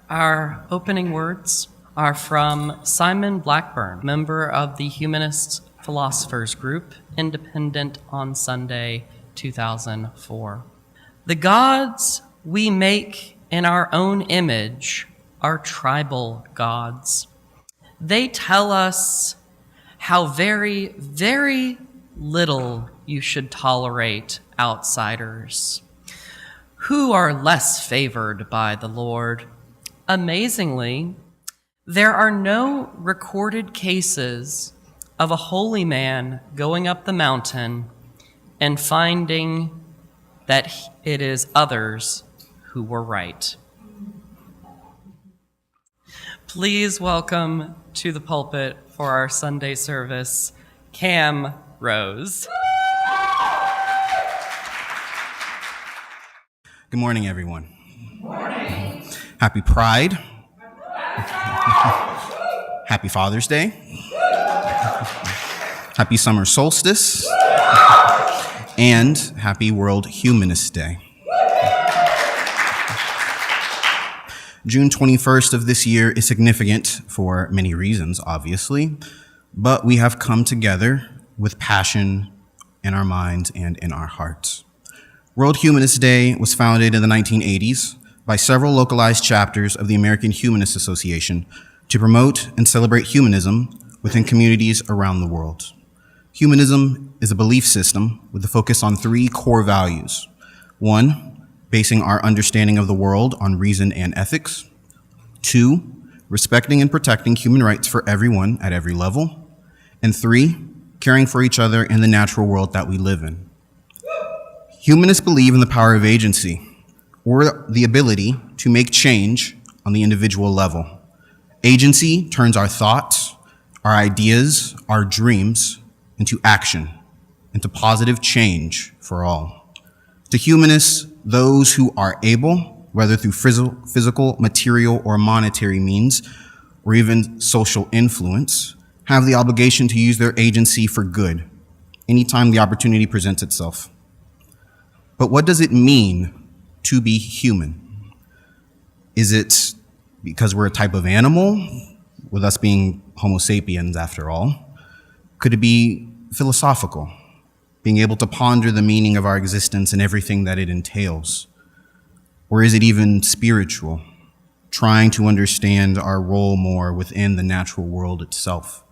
Our opening words are from Simon Blackburn, member of the Humanist Philosophers Group, Independent on Sunday, 2004. The gods we make in our own image are tribal gods. They tell us how very, very little you should tolerate outsiders who are less favored by the Lord. Amazingly, there are no recorded cases of a holy man going up the mountain and finding that it is others who were right. Please welcome to the pulpit for our Sunday service, Cam Rose. Good morning, everyone. Good morning. Happy Pride. Happy Father's Day. Happy Summer Solstice. And happy World Humanist Day. June 21st of this year is significant for many reasons, obviously, but we have come together with passion in our minds and in our hearts. World Humanist Day was founded in the 1980s by several localized chapters of the American Humanist Association to promote and celebrate humanism within communities around the world. Humanism is a belief system with a focus on three core values. One, basing our understanding of the world on reason and ethics. Two, respecting and protecting human rights for everyone at every level. And three, caring for each other in the natural world that we live in. Humanists believe in the power of agency, or the ability to make change on the individual level. Agency turns our thoughts, our ideas, our dreams into action, into positive change for all. To humanists, those who are able, whether through physical, material, or monetary means, or even social influence, have the obligation to use their agency for good, anytime the opportunity presents itself. But what does it mean to be human? Is it because we're a type of animal, with us being Homo sapiens after all? Could it be philosophical, being able to ponder the meaning of our existence and everything that it entails? Or is it even spiritual, trying to understand our role more within the natural world itself?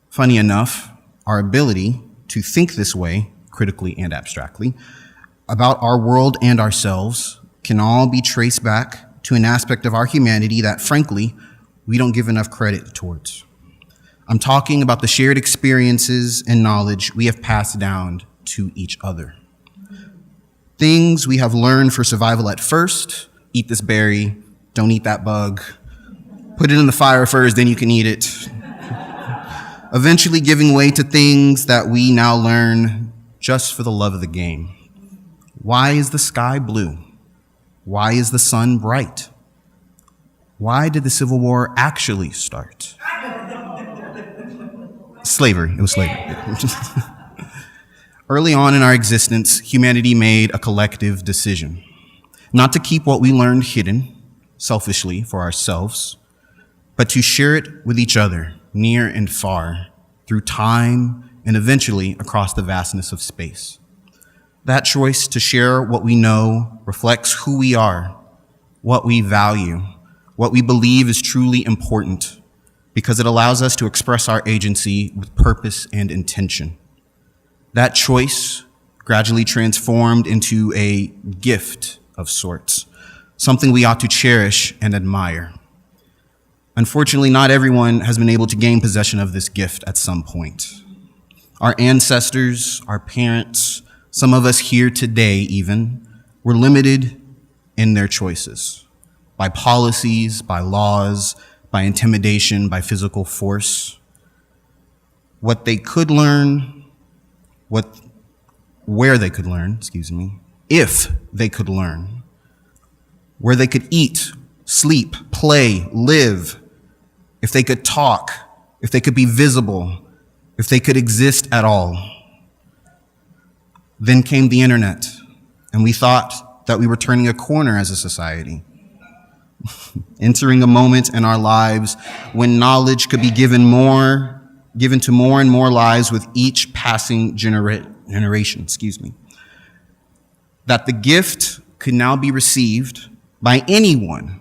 Funny enough, our ability to think this way, critically and abstractly, about our world and ourselves can all be traced back to an aspect of our humanity that, frankly, we don't give enough credit towards. I'm talking about the shared experiences and knowledge we have passed down to each other. Things we have learned for survival at first: eat this berry, don't eat that bug, put it in the fire first, then you can eat it. Eventually giving way to things that we now learn just for the love of the game. Why is the sky blue? Why is the sun bright? Why did the Civil War actually start? Slavery. It was slavery. Early on in our existence, humanity made a collective decision, not to keep what we learned hidden, selfishly for ourselves, but to share it with each other, near and far, through time and eventually across the vastness of space. That choice to share what we know reflects who we are, what we value, what we believe is truly important, because it allows us to express our agency with purpose and intention. That choice gradually transformed into a gift of sorts, something we ought to cherish and admire. Unfortunately, not everyone has been able to gain possession of this gift at some point. Our ancestors, our parents, some of us here today even, were limited in their choices by policies, by laws, by intimidation, by physical force. What they could learn, where they could learn, if they could learn, where they could eat, sleep, play, live, if they could talk, if they could be visible, if they could exist at all. Then came the internet, and we thought that we were turning a corner as a society. entering a moment in our lives when knowledge could be given to more and more lives with each passing generation, that the gift could now be received by anyone,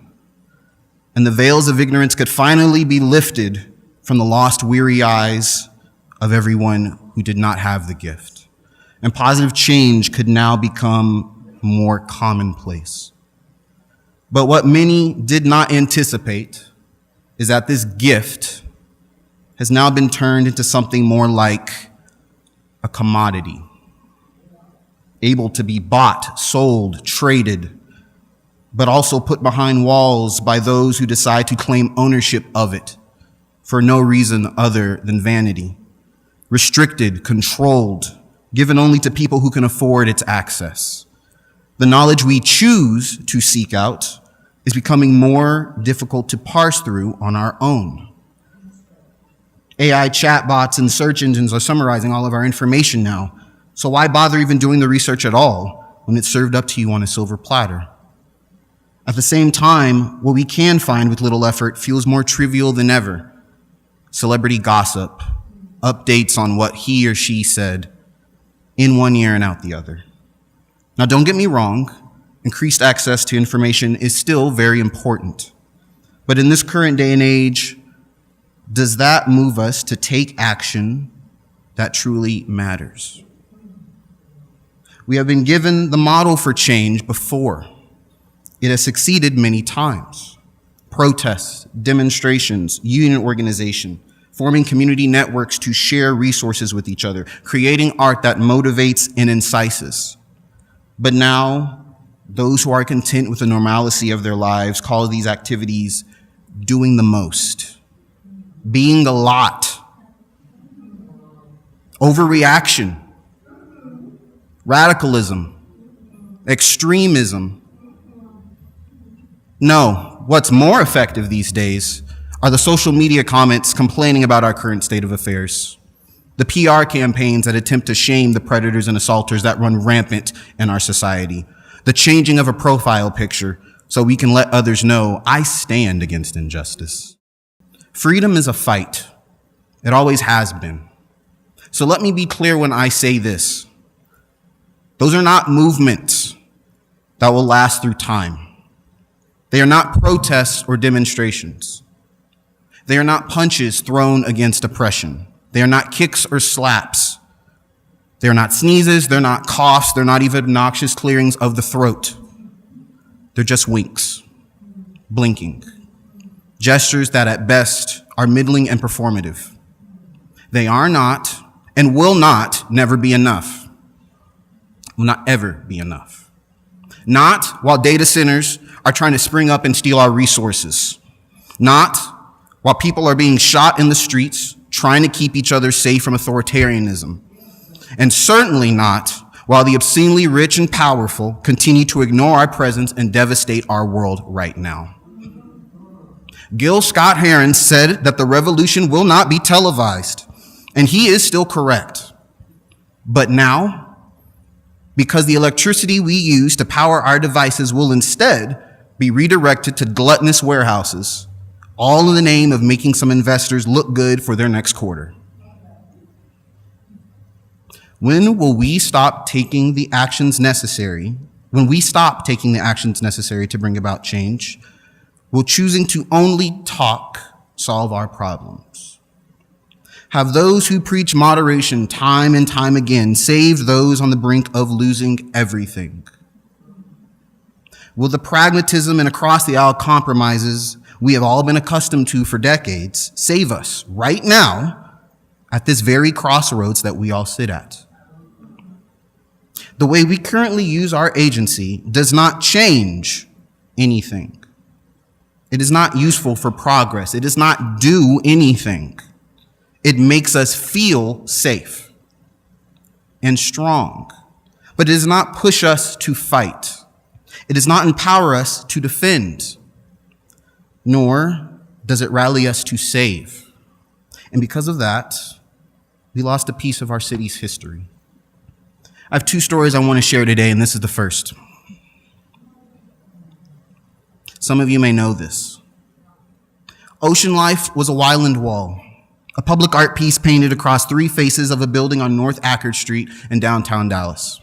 and the veils of ignorance could finally be lifted from the lost, weary eyes of everyone who did not have the gift. And positive change could now become more commonplace. But what many did not anticipate is that this gift has now been turned into something more like a commodity, able to be bought, sold, traded, but also put behind walls by those who decide to claim ownership of it for no reason other than vanity, restricted, controlled, given only to people who can afford its access. The knowledge we choose to seek out is becoming more difficult to parse through on our own. AI chatbots and search engines are summarizing all of our information now, so why bother even doing the research at all when it's served up to you on a silver platter? At the same time, what we can find with little effort feels more trivial than ever. Celebrity gossip, updates on what he or she said, in one ear and out the other. Now, don't get me wrong, increased access to information is still very important. But in this current day and age, does that move us to take action that truly matters? We have been given the model for change before. It has succeeded many times. Protests, demonstrations, union organization, forming community networks to share resources with each other, creating art that motivates and incites. But now, those who are content with the normalcy of their lives call these activities doing the most, being a lot, overreaction, radicalism, extremism. No, what's more effective these days are the social media comments complaining about our current state of affairs, the PR campaigns that attempt to shame the predators and assaulters that run rampant in our society, the changing of a profile picture so we can let others know I stand against injustice. Freedom is a fight. It always has been. So let me be clear when I say this. Those are not movements that will last through time. They are not protests or demonstrations. They are not punches thrown against oppression. They are not kicks or slaps. They are not sneezes. They're not coughs. They're not even obnoxious clearings of the throat. They're just winks, blinking, gestures that at best are middling and performative. They are not and will not never be enough. Will not ever be enough. Not while data centers are trying to spring up and steal our resources. Not while people are being shot in the streets, trying to keep each other safe from authoritarianism. And certainly not while the obscenely rich and powerful continue to ignore our presence and devastate our world right now. Gil Scott-Heron said that the revolution will not be televised, and he is still correct. But now, because the electricity we use to power our devices will instead be redirected to gluttonous warehouses, all in the name of making some investors look good for their next quarter. When will we stop taking the actions necessary? When we stop taking the actions necessary to bring about change, will choosing to only talk solve our problems? Have those who preach moderation time and time again saved those on the brink of losing everything? Will the pragmatism and across-the-aisle compromises we have all been accustomed to for decades save us right now at this very crossroads that we all sit at? The way we currently use our agency does not change anything. It is not useful for progress. It does not do anything. It makes us feel safe and strong, but it does not push us to fight. It does not empower us to defend, nor does it rally us to save. And because of that, we lost a piece of our city's history. I have two stories I want to share today, and this is the first. Some of you may know this. Ocean Life was a Wyland wall, a public art piece painted across 3 faces of a building on North Ackerd Street in downtown Dallas.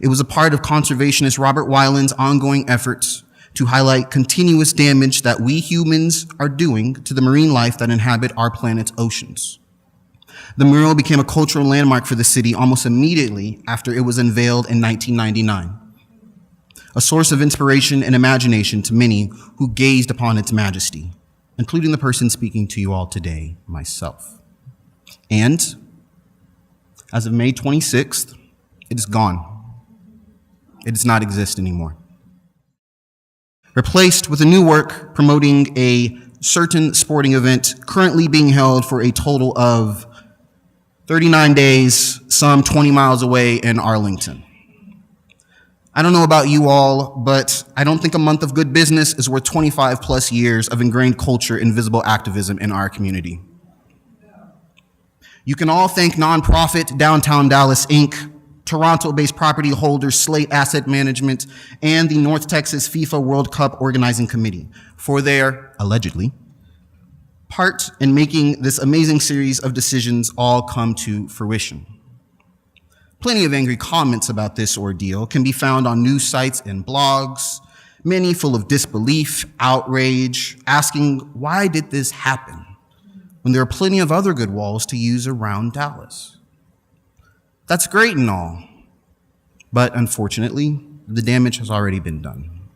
It was a part of conservationist Robert Wyland's ongoing efforts to highlight continuous damage that we humans are doing to the marine life that inhabit our planet's oceans. The mural became a cultural landmark for the city almost immediately after it was unveiled in 1999, a source of inspiration and imagination to many who gazed upon its majesty, including the person speaking to you all today, myself. And as of May 26th, it is gone. It does not exist anymore. Replaced with a new work promoting a certain sporting event currently being held for a total of 39 days, some 20 miles away in Arlington. I don't know about you all, but I don't think a month of good business is worth 25 plus years of ingrained culture and visible activism in our community. You can all thank nonprofit Downtown Dallas, Inc., Toronto-based property holders Slate Asset Management, and the North Texas FIFA World Cup Organizing Committee for their, allegedly, part in making this amazing series of decisions all come to fruition. Plenty of angry comments about this ordeal can be found on news sites and blogs, many full of disbelief, outrage, asking, why did this happen, when there are plenty of other good walls to use around Dallas? That's great and all, but unfortunately, the damage has already been done.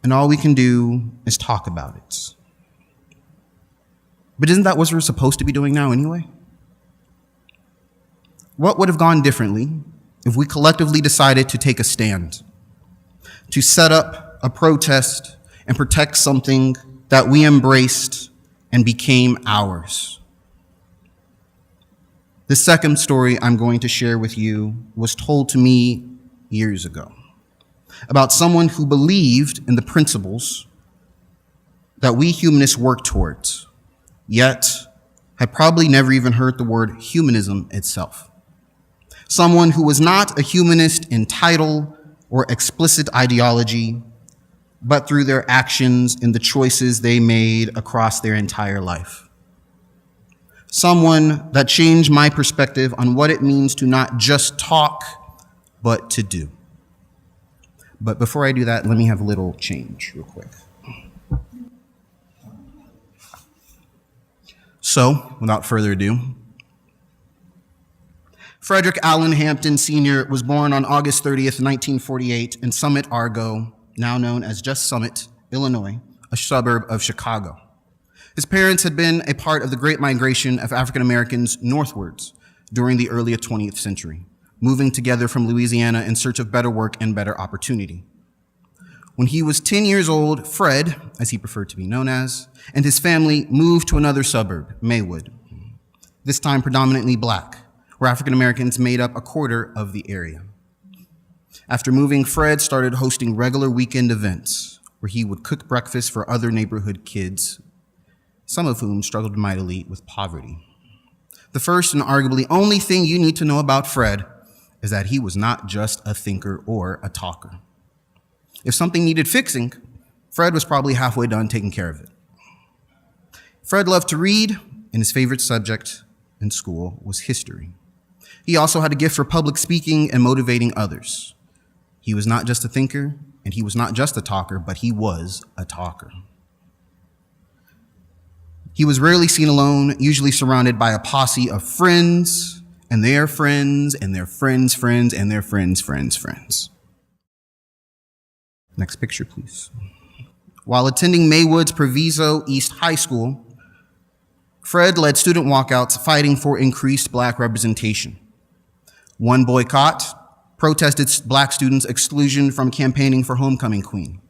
And all we can do is talk about it. But isn't that what we're supposed to be doing now anyway? What would have gone differently if we collectively decided to take a stand, to set up a protest and protect something that we embraced and became ours? The second story I'm going to share with you was told to me years ago about someone who believed in the principles that we humanists work towards, yet had probably never even heard the word humanism itself. Someone who was not a humanist in title or explicit ideology, but through their actions and the choices they made across their entire life. Someone that changed my perspective on what it means to not just talk, but to do. But before I do that, let me have a little change real quick. So, without further ado, Frederick Allen Hampton Sr. was born on August 30th, 1948 in Summit, Argo, now known as just Summit, Illinois, a suburb of Chicago. His parents had been a part of the Great Migration of African Americans northwards during the early 20th century, moving together from Louisiana in search of better work and better opportunity. When he was 10 years old, Fred, as he preferred to be known as, and his family moved to another suburb, Maywood, this time predominantly black, where African Americans made up a quarter of the area. After moving, Fred started hosting regular weekend events where he would cook breakfast for other neighborhood kids, some of whom struggled mightily with poverty. The first and arguably only thing you need to know about Fred is that he was not just a thinker or a talker. If something needed fixing, Fred was probably halfway done taking care of it. Fred loved to read, and his favorite subject in school was history. He also had a gift for public speaking and motivating others. He was not just a thinker, and he was not just a talker, but he was a talker. He was rarely seen alone, usually surrounded by a posse of friends and their friends and their friends' friends and their friends' friends' friends. Next picture, please. While attending Maywood's Proviso East High School, Fred led student walkouts fighting for increased black representation. One boycott protested black students' exclusion from campaigning for homecoming queen.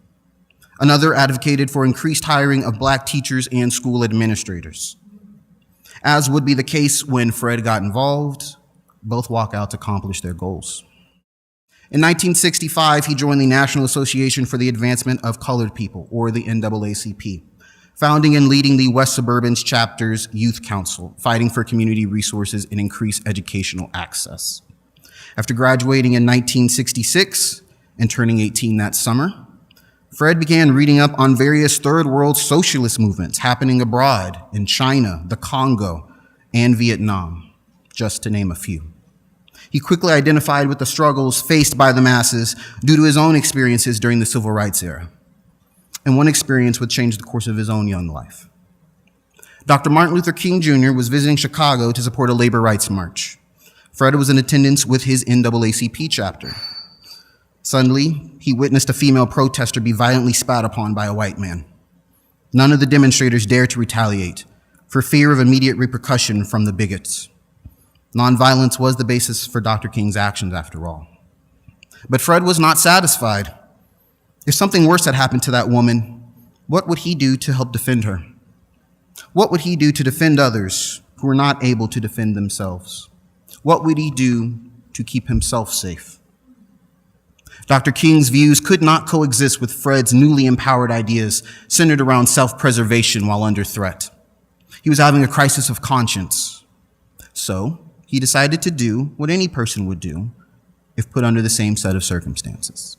Another advocated for increased hiring of black teachers and school administrators. As would be the case when Fred got involved, both walkouts accomplished their goals. In 1965, he joined the National Association for the Advancement of Colored People, or the NAACP, founding and leading the West Suburban's chapter's Youth Council, fighting for community resources and increased educational access. After graduating in 1966 and turning 18 that summer, Fred began reading up on various third world socialist movements happening abroad in China, the Congo, and Vietnam, just to name a few. He quickly identified with the struggles faced by the masses due to his own experiences during the civil rights era. And one experience would change the course of his own young life. Dr. Martin Luther King Jr. was visiting Chicago to support a labor rights march. Fred was in attendance with his NAACP chapter. Suddenly, he witnessed a female protester be violently spat upon by a white man. None of the demonstrators dared to retaliate for fear of immediate repercussion from the bigots. Nonviolence was the basis for Dr. King's actions, after all. But Fred was not satisfied. If something worse had happened to that woman, what would he do to help defend her? What would he do to defend others who were not able to defend themselves? What would he do to keep himself safe? Dr. King's views could not coexist with Fred's newly empowered ideas centered around self-preservation while under threat. He was having a crisis of conscience. So he decided to do what any person would do if put under the same set of circumstances.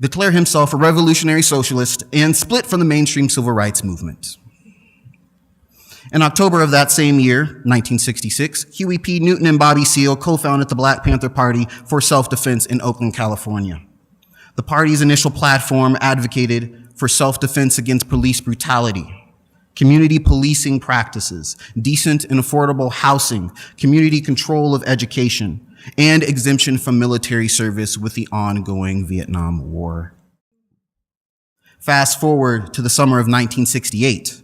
Declare himself a revolutionary socialist and split from the mainstream civil rights movement. In October of that same year, 1966, Huey P. Newton and Bobby Seale co-founded the Black Panther Party for Self-Defense in Oakland, California. The party's initial platform advocated for self-defense against police brutality, community policing practices, decent and affordable housing, community control of education, and exemption from military service with the ongoing Vietnam War. Fast forward to the summer of 1968,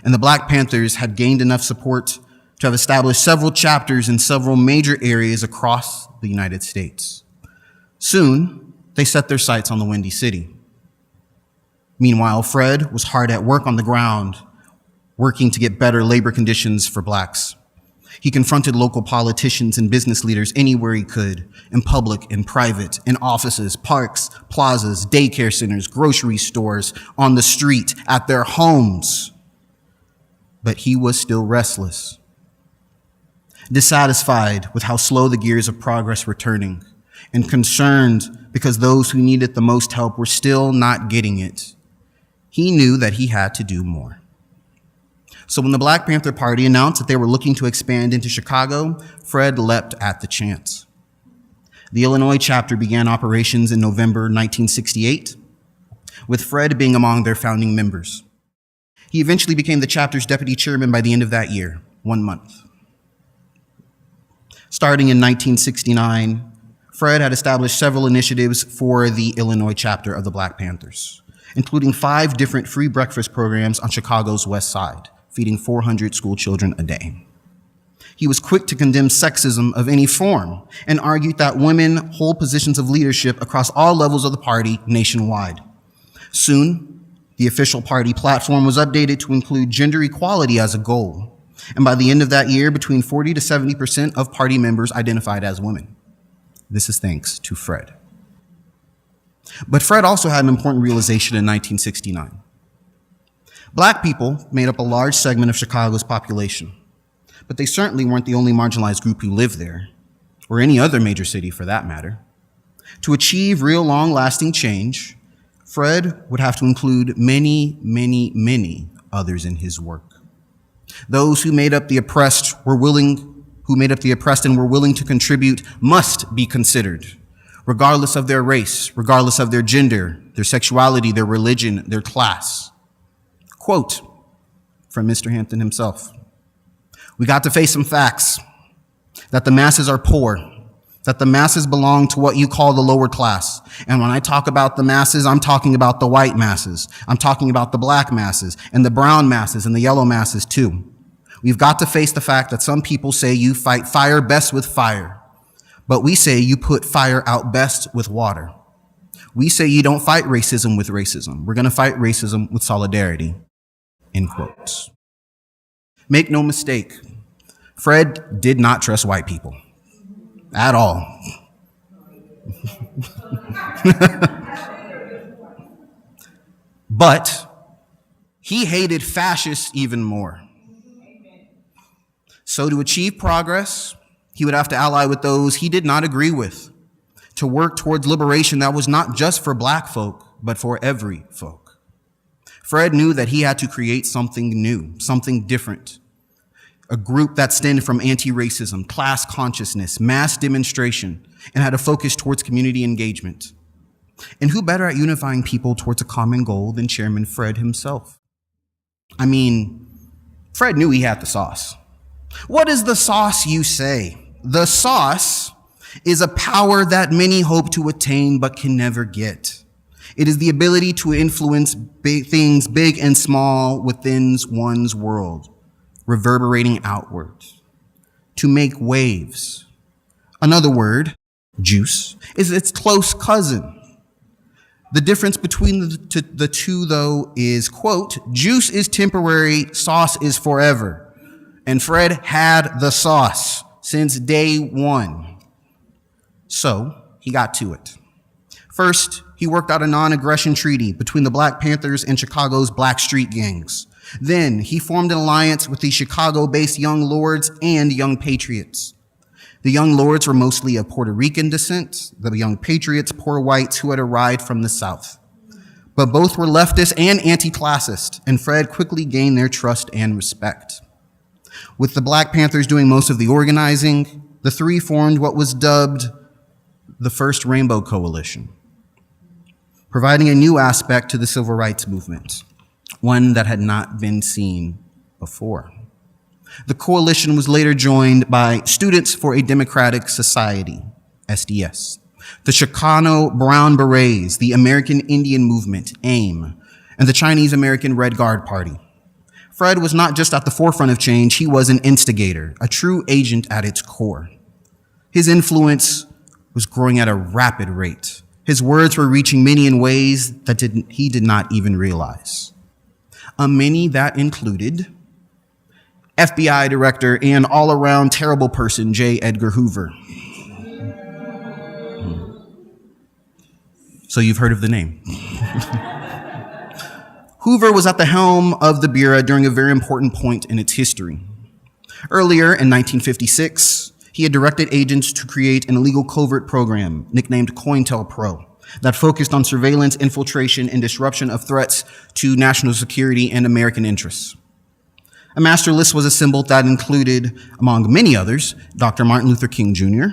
and the Black Panthers had gained enough support to have established several chapters in several major areas across the United States. Soon, they set their sights on the Windy City. Meanwhile, Fred was hard at work on the ground, working to get better labor conditions for blacks. He confronted local politicians and business leaders anywhere he could, in public, in private, in offices, parks, plazas, daycare centers, grocery stores, on the street, at their homes. But he was still restless, dissatisfied with how slow the gears of progress were turning, and concerned because those who needed the most help were still not getting it. He knew that he had to do more. So when the Black Panther Party announced that they were looking to expand into Chicago, Fred leapt at the chance. The Illinois chapter began operations in November 1968, with Fred being among their founding members. He eventually became the chapter's deputy chairman by the end of that year, 1 month. Starting in 1969, Fred had established several initiatives for the Illinois chapter of the Black Panthers, including 5 different free breakfast programs on Chicago's West Side, feeding 400 school children a day. He was quick to condemn sexism of any form and argued that women hold positions of leadership across all levels of the party nationwide. Soon, the official party platform was updated to include gender equality as a goal. And by the end of that year, between 40 to 70% of party members identified as women. This is thanks to Fred. But Fred also had an important realization in 1969. Black people made up a large segment of Chicago's population, but they certainly weren't the only marginalized group who lived there, or any other major city for that matter. To achieve real long-lasting change, Fred would have to include many, many, many others in his work. Those who made up the oppressed and were willing to contribute must be considered, regardless of their race, regardless of their gender, their sexuality, their religion, their class. Quote from Mr. Hampton himself: "We got to face some facts, that the masses are poor, that the masses belong to what you call the lower class. And when I talk about the masses, I'm talking about the white masses. I'm talking about the black masses and the brown masses and the yellow masses too. We've got to face the fact that some people say you fight fire best with fire, but we say you put fire out best with water. We say you don't fight racism with racism. We're going to fight racism with solidarity." End quotes. Make no mistake, Fred did not trust white people at all. But he hated fascists even more. So to achieve progress, he would have to ally with those he did not agree with, to work towards liberation that was not just for black folk, but for every folk. Fred knew that he had to create something new, something different. A group that stemmed from anti-racism, class consciousness, mass demonstration, and had a focus towards community engagement. And who better at unifying people towards a common goal than Chairman Fred himself? I mean, Fred knew he had the sauce. What is the sauce, you say? The sauce is a power that many hope to attain but can never get. It is the ability to influence things big and small within one's world, reverberating outwards, to make waves. Another word, juice, is its close cousin. The difference between the two, though, is, quote, juice is temporary, sauce is forever. And Fred had the sauce since day one. So he got to it. First, he worked out a non-aggression treaty between the Black Panthers and Chicago's Black Street gangs. Then he formed an alliance with the Chicago-based Young Lords and Young Patriots. The Young Lords were mostly of Puerto Rican descent, the Young Patriots, poor whites who had arrived from the South. But both were leftist and anti-classist, and Fred quickly gained their trust and respect. With the Black Panthers doing most of the organizing, the three formed what was dubbed the First Rainbow Coalition, providing a new aspect to the civil rights movement, one that had not been seen before. The coalition was later joined by Students for a Democratic Society, SDS, the Chicano Brown Berets, the American Indian Movement, AIM, and the Chinese American Red Guard Party. Fred was not just at the forefront of change, he was an instigator, a true agent at its core. His influence was growing at a rapid rate. His words were reaching many in ways that he did not even realize. Many that included FBI Director and all-around terrible person, J. Edgar Hoover. So you've heard of the name. Hoover was at the helm of the Bureau during a very important point in its history. Earlier in 1956, he had directed agents to create an illegal covert program nicknamed COINTELPRO that focused on surveillance, infiltration, and disruption of threats to national security and American interests. A master list was assembled that included, among many others, Dr. Martin Luther King Jr.,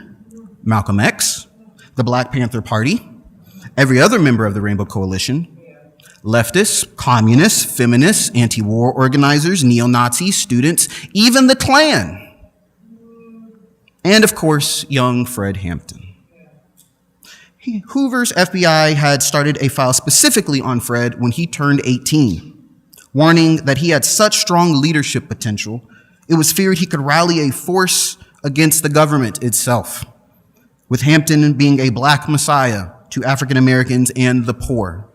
Malcolm X, the Black Panther Party, every other member of the Rainbow Coalition, leftists, communists, feminists, anti-war organizers, neo-Nazis, students, even the Klan, and of course, young Fred Hampton. Hoover's FBI had started a file specifically on Fred when he turned 18. Warning that he had such strong leadership potential, it was feared he could rally a force against the government itself, with Hampton being a black messiah to African Americans and the poor.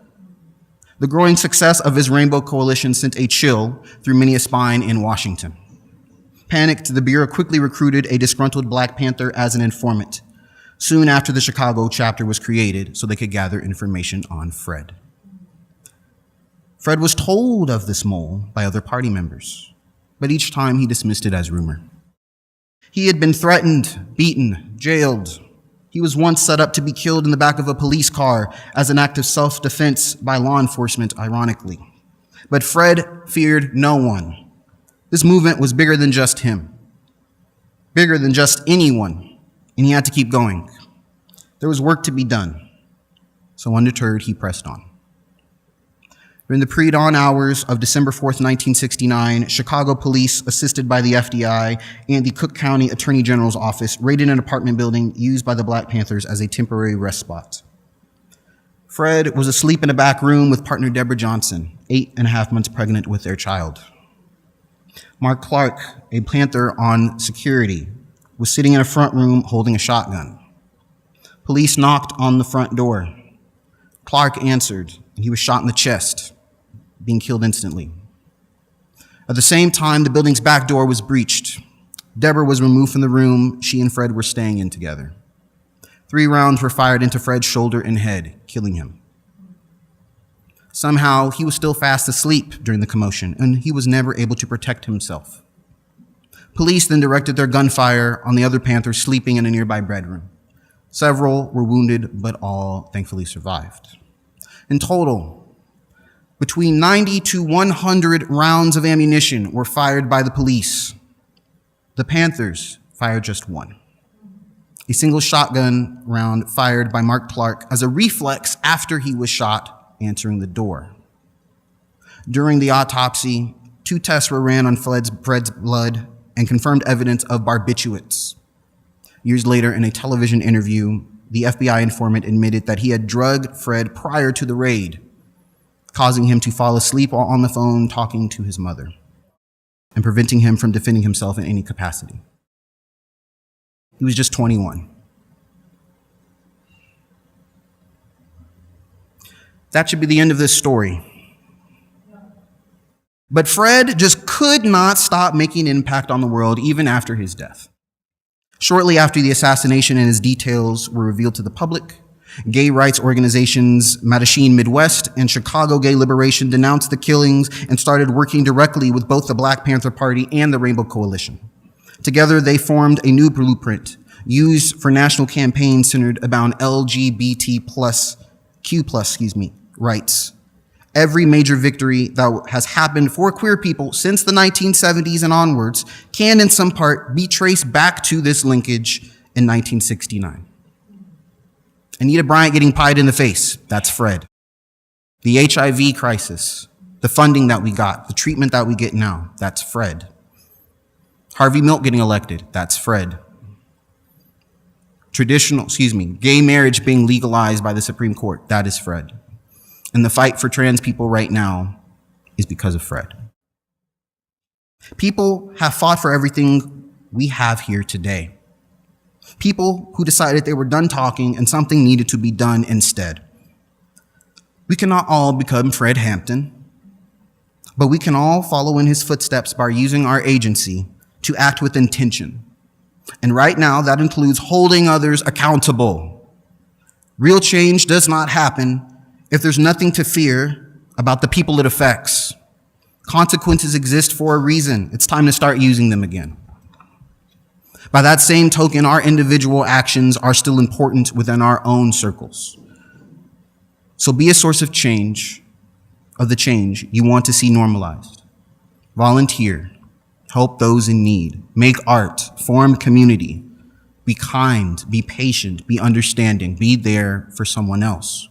The growing success of his Rainbow Coalition sent a chill through many a spine in Washington. Panicked, the Bureau quickly recruited a disgruntled Black Panther as an informant, soon after the Chicago chapter was created so they could gather information on Fred. Fred was told of this mole by other party members, but each time he dismissed it as rumor. He had been threatened, beaten, jailed. He was once set up to be killed in the back of a police car as an act of self-defense by law enforcement, ironically. But Fred feared no one. This movement was bigger than just him, bigger than just anyone, and he had to keep going. There was work to be done, so undeterred, he pressed on. During the pre-dawn hours of December 4th, 1969, Chicago police, assisted by the FBI and the Cook County Attorney General's office, raided an apartment building used by the Black Panthers as a temporary rest spot. Fred was asleep in a back room with partner Deborah Johnson, 8.5 months pregnant with their child. Mark Clark, a Panther on security, was sitting in a front room holding a shotgun. Police knocked on the front door. Clark answered, and he was shot in the chest, being killed instantly. At the same time, the building's back door was breached. Deborah was removed from the room she and Fred were staying in together. 3 rounds were fired into Fred's shoulder and head, killing him. Somehow, he was still fast asleep during the commotion, and he was never able to protect himself. Police then directed their gunfire on the other Panthers sleeping in a nearby bedroom. Several were wounded, but all thankfully survived. In total, between 90 to 100 rounds of ammunition were fired by the police. The Panthers fired just one. A single shotgun round fired by Mark Clark as a reflex after he was shot answering the door. During the autopsy, 2 tests were ran on Fred's blood and confirmed evidence of barbiturates. Years later, in a television interview, the FBI informant admitted that he had drugged Fred prior to the raid, causing him to fall asleep while on the phone talking to his mother, and preventing him from defending himself in any capacity. He was just 21. That should be the end of this story. But Fred just could not stop making an impact on the world even after his death. Shortly after the assassination and his details were revealed to the public, gay rights organizations Mattachine Midwest and Chicago Gay Liberation denounced the killings and started working directly with both the Black Panther Party and the Rainbow Coalition. Together, they formed a new blueprint used for national campaigns centered around LGBTQ+ rights. Every major victory that has happened for queer people since the 1970s and onwards can, in some part, be traced back to this linkage in 1969. Anita Bryant getting pied in the face, that's Fred. The HIV crisis, the funding that we got, the treatment that we get now, that's Fred. Harvey Milk getting elected, that's Fred. Gay marriage being legalized by the Supreme Court, that is Fred. And the fight for trans people right now is because of Fred. People have fought for everything we have here today. People who decided they were done talking and something needed to be done instead. We cannot all become Fred Hampton, but we can all follow in his footsteps by using our agency to act with intention. And right now, that includes holding others accountable. Real change does not happen if there's nothing to fear about the people it affects. Consequences exist for a reason. It's time to start using them again. By that same token, our individual actions are still important within our own circles. So be a source of change, of the change you want to see normalized. Volunteer, help those in need, make art, form community, be kind, be patient, be understanding, be there for someone else.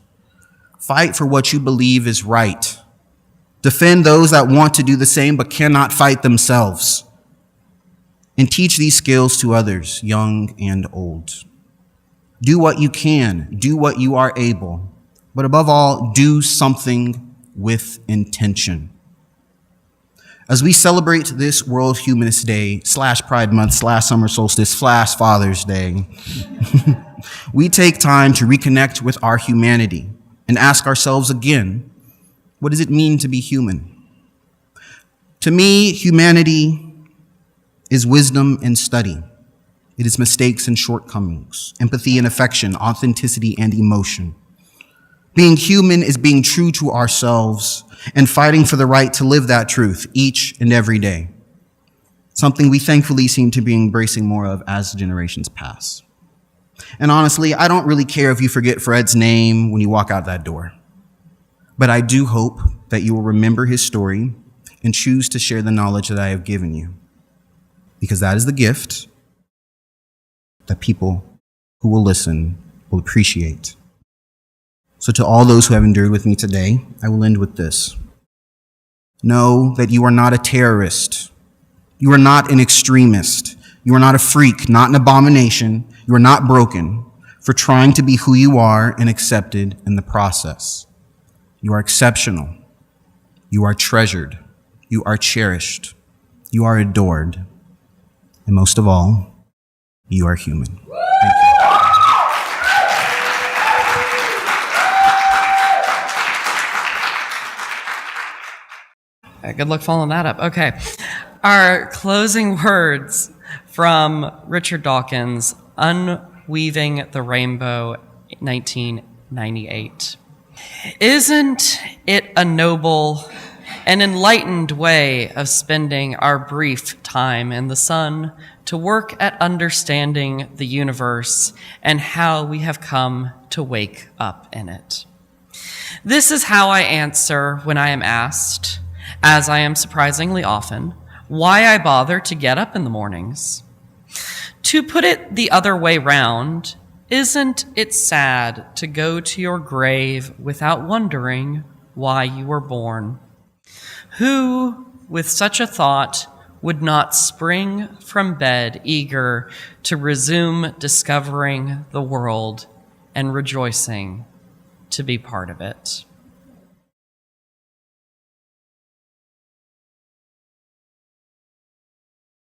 Fight for what you believe is right. Defend those that want to do the same but cannot fight themselves. And teach these skills to others, young and old. Do what you can, do what you are able, but above all, do something with intention. As we celebrate this World Humanist Day / Pride Month / Summer Solstice / Father's Day, we take time to reconnect with our humanity and ask ourselves again, what does it mean to be human? To me, humanity is wisdom and study. It is mistakes and shortcomings, empathy and affection, authenticity and emotion. Being human is being true to ourselves and fighting for the right to live that truth each and every day, something we thankfully seem to be embracing more of as generations pass. And honestly, I don't really care if you forget Fred's name when you walk out that door. But I do hope that you will remember his story and choose to share the knowledge that I have given you. Because that is the gift that people who will listen will appreciate. So to all those who have endured with me today, I will end with this. Know that you are not a terrorist. You are not an extremist. You are not a freak, not an abomination. You are not broken for trying to be who you are and accepted in the process. You are exceptional. You are treasured. You are cherished. You are adored. And most of all, you are human. Thank you. Good luck following that up. Okay. Our closing words from Richard Dawkins, Unweaving the Rainbow, 1998. Isn't it a noble and enlightened way of spending our brief time in the sun to work at understanding the universe and how we have come to wake up in it? This is how I answer when I am asked, as I am surprisingly often, why I bother to get up in the mornings. To put it the other way round, isn't it sad to go to your grave without wondering why you were born? Who, with such a thought, would not spring from bed eager to resume discovering the world and rejoicing to be part of it?